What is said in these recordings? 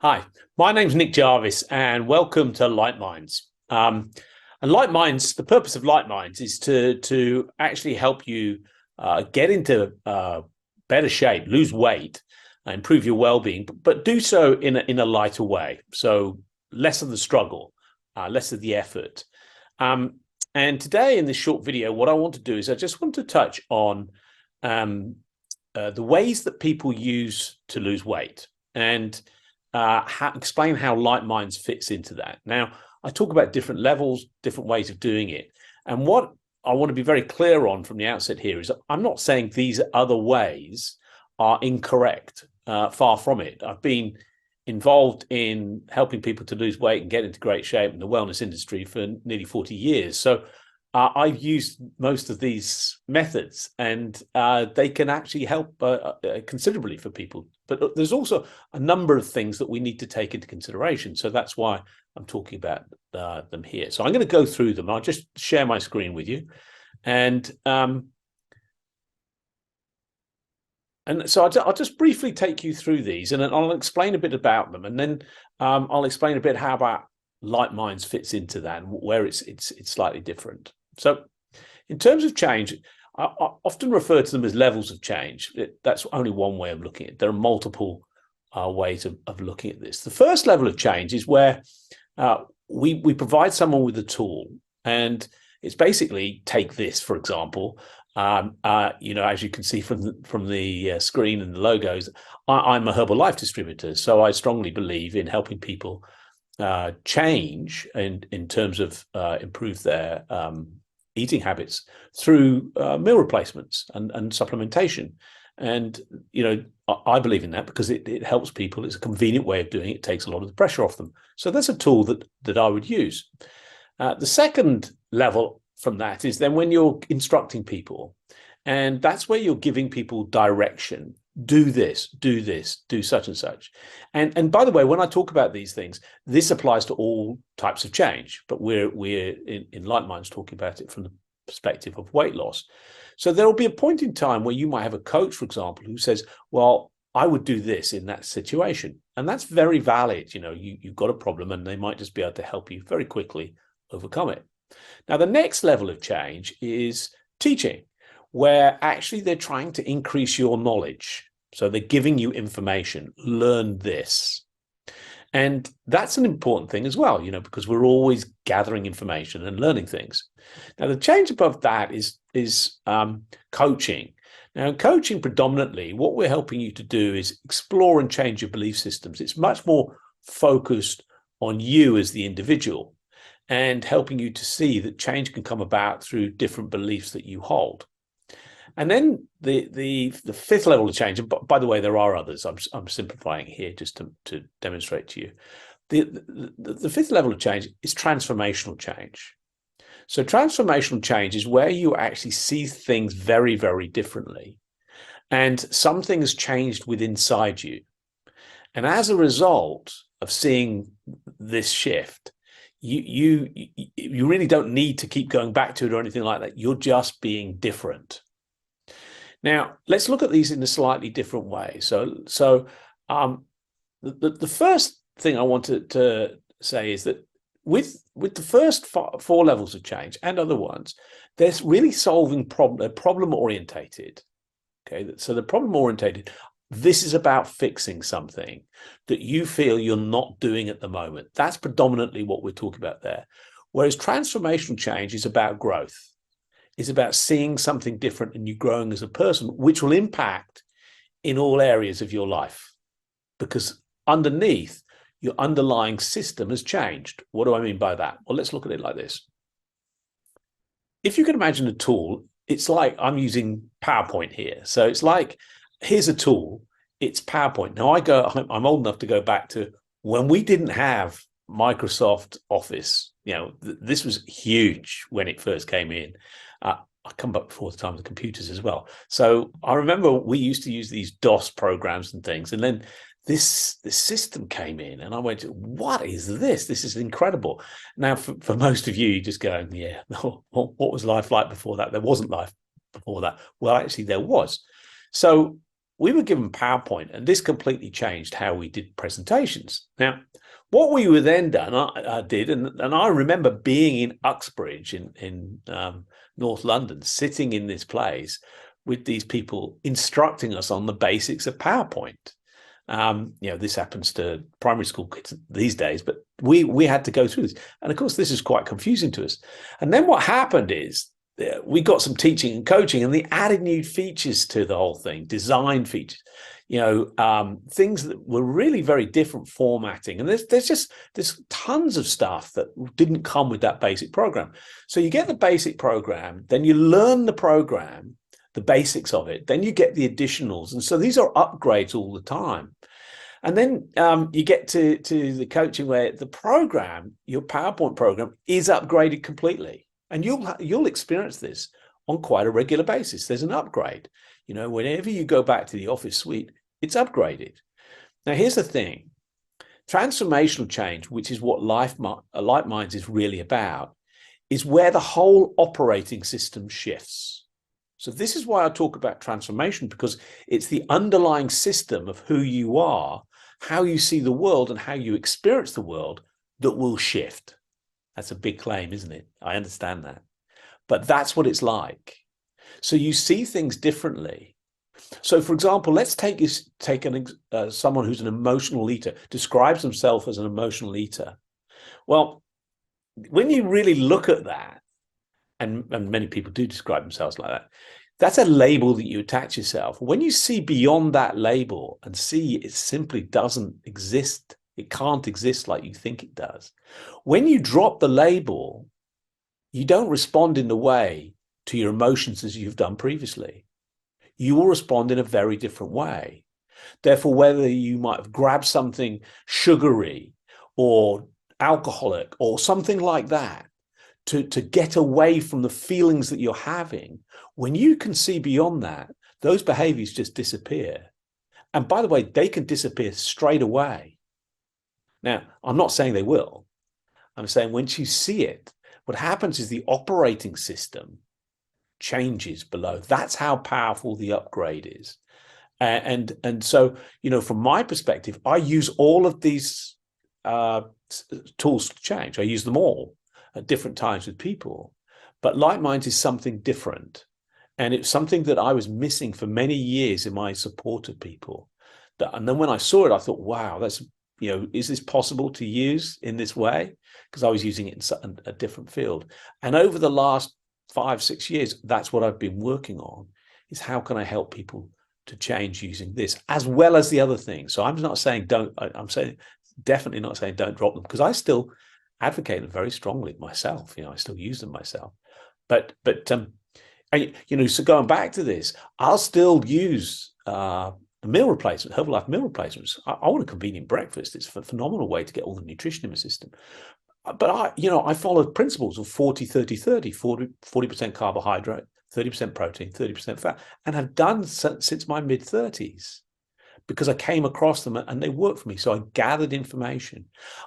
Hi, my name's Nick Jarvis, and welcome to Light Minds. And Light Minds, the purpose of Light Minds is to actually help you get into better shape, lose weight, improve your well-being, but do so in a lighter way. So less of the struggle, less of the effort. And today in this short video, what I want to do is I just want to touch on the ways that people use to lose weight and explain how Light Minds fits into that. Now, I talk about different levels, different ways of doing it. And what I want to be very clear on from the outset here is I'm not saying these other ways are incorrect. Far from it. I've been involved in helping people to lose weight and get into great shape in the wellness industry for nearly 40 years. So I've used most of these methods, and they can actually help considerably for people. But there's also a number of things that we need to take into consideration. So that's why I'm talking about them here. So I'm going to go through them. I'll just share my screen with you. And so I'll just briefly take you through these, and then I'll explain a bit about them. And then I'll explain a bit how about Light Minds fits into that and where it's slightly different. So in terms of change, I often refer to them as levels of change. That's only one way of looking at it. There are multiple ways of looking at this. The first level of change is where we provide someone with a tool, and it's basically, take this, for example. As you can see from the screen and the logos, I'm a Herbalife distributor, so I strongly believe in helping people change in terms of improve their eating habits through meal replacements and supplementation. And I believe in that because it helps people. It's a convenient way of doing it. It takes a lot of the pressure off them. So that's a tool that I would use. The second level from that is then when you're instructing people, and that's where you're giving people direction. Do this, do such and such. And by the way, when I talk about these things, this applies to all types of change, but we're in Light Minds talking about it from the perspective of weight loss. So there will be a point in time where you might have a coach, for example, who says, well, I would do this in that situation. And that's very valid. You've got a problem, and they might just be able to help you very quickly overcome it. Now, the next level of change is teaching, where actually they're trying to increase your knowledge. So they're giving you information, learn this. And that's an important thing as well, because we're always gathering information and learning things. Now, the change above that is coaching. Now, in coaching predominantly, what we're helping you to do is explore and change your belief systems. It's much more focused on you as the individual and helping you to see that change can come about through different beliefs that you hold. And then the fifth level of change, and by the way, there are others. I'm simplifying here just to demonstrate to you. The fifth level of change is transformational change. So transformational change is where you actually see things very, very differently, and something has changed within inside you. And as a result of seeing this shift, you really don't need to keep going back to it or anything like that. You're just being different. Now, let's look at these in a slightly different way. So the first thing I wanted to say is that with the first four levels of change and other ones, they're really solving problem orientated. Okay, so the problem orientated. This is about fixing something that you feel you're not doing at the moment. That's predominantly what we're talking about there. Whereas transformational change is about growth. It's about seeing something different and you growing as a person, which will impact in all areas of your life. Because underneath, your underlying system has changed. What do I mean by that? Well, let's look at it like this. If you can imagine a tool, it's like I'm using PowerPoint here. So it's like, here's a tool, it's PowerPoint. Now I'm old enough to go back to when we didn't have Microsoft Office. This was huge when it first came in. I come back before the time of the computers as well. So I remember we used to use these DOS programs and things. And then this system came in and I went, what is this? This is incredible. Now, for most of you just going, yeah, what was life like before that? There wasn't life before that. Well, actually there was. So we were given PowerPoint, and this completely changed how we did presentations. Now, what we were then done, I did, and I remember being in Uxbridge in North London, sitting in this place with these people instructing us on the basics of PowerPoint. This happens to primary school kids these days, but we had to go through this. And of course, this is quite confusing to us. And then what happened is we got some teaching and coaching, and they added new features to the whole thing, design features, things that were really very different formatting. And there's tons of stuff that didn't come with that basic program. So you get the basic program, then you learn the program, the basics of it, then you get the additionals. And so these are upgrades all the time. And then you get to the coaching where the program, your PowerPoint program, is upgraded completely. And you'll experience this on quite a regular basis. There's an upgrade. Whenever you go back to the Office suite, it's upgraded. Now, here's the thing. Transformational change, which is what LightMinds is really about, is where the whole operating system shifts. So this is why I talk about transformation, because it's the underlying system of who you are, how you see the world, and how you experience the world that will shift. That's a big claim, isn't it? I understand that. But that's what it's like. So you see things differently. So, for example, let's take someone who's an emotional eater, describes himself as an emotional eater. Well, when you really look at that, and many people do describe themselves like that, that's a label that you attach yourself. When you see beyond that label and see it simply doesn't exist, it can't exist like you think it does. When you drop the label, you don't respond in the way to your emotions as you've done previously. You will respond in a very different way. Therefore, whether you might have grabbed something sugary or alcoholic or something like that to get away from the feelings that you're having, when you can see beyond that, those behaviors just disappear. And by the way, they can disappear straight away. Now, I'm not saying they will. I'm saying once you see it, what happens is the operating system changes below. That's how powerful the upgrade is. And so, from my perspective, I use all of these tools to change. I use them all at different times with people. But LightMinds is something different. And it's something that I was missing for many years in my support of people. And then when I saw it, I thought, wow, that's, is this possible to use in this way? Because I was using it in a different field. And over the last 5-6 years, that's what I've been working on, is how can I help people to change using this, as well as the other things. So I'm not saying I'm saying definitely not saying don't drop them, because I still advocate them very strongly myself. I still use them myself. But so going back to this, I'll still use the meal replacement, Herbalife meal replacements. I want a convenient breakfast. It's a phenomenal way to get all the nutrition in my system. But I follow principles of 40-30-30, 40% carbohydrate, 30% protein, 30% fat, and have done since my mid-30s, because I came across them and they worked for me. So I gathered information.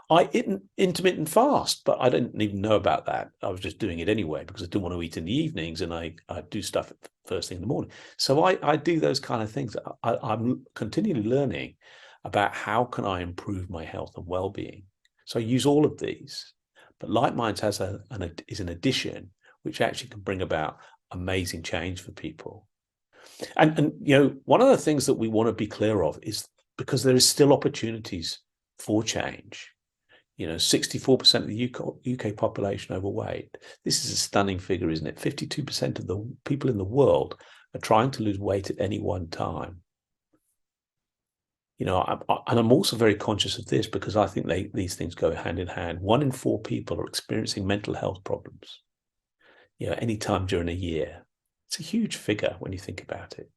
I intermittent fast, but I didn't even know about that. I was just doing it anyway because I didn't want to eat in the evenings, and I do stuff first thing in the morning. So I do those kind of things. I'm continually learning about how can I improve my health and well-being. So I use all of these, but LightMinds is an addition which actually can bring about amazing change for people. And one of the things that we want to be clear of is, because there is still opportunities for change. 64% of the UK population overweight. This is a stunning figure, isn't it? 52% of the people in the world are trying to lose weight at any one time. And I'm also very conscious of this, because I think these things go hand in hand. 1 in 4 people are experiencing mental health problems, any time during a year. It's a huge figure when you think about it.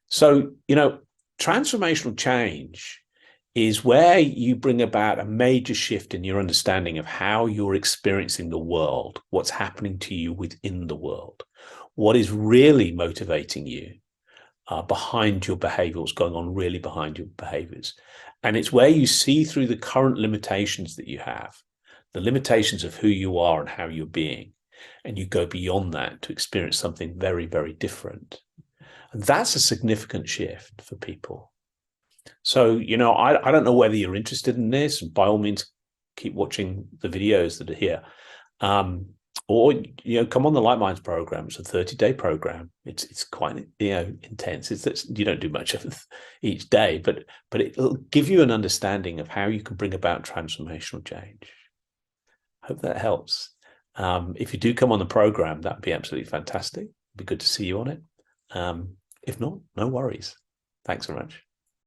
So, transformational change is where you bring about a major shift in your understanding of how you're experiencing the world, what's happening to you within the world, what is really motivating you. Behind your behavior, what's going on really behind your behaviors. And it's where you see through the current limitations that you have, the limitations of who you are and how you're being, and you go beyond that to experience something very, very different. And that's a significant shift for people. So, I don't know whether you're interested in this. By all means, keep watching the videos that are here. Or, come on the Light Minds program. It's a 30-day program. It's quite, intense. You don't do much of it each day, but it'll give you an understanding of how you can bring about transformational change. Hope that helps. If you do come on the program, that'd be absolutely fantastic. It'd be good to see you on it. If not, no worries. Thanks very much.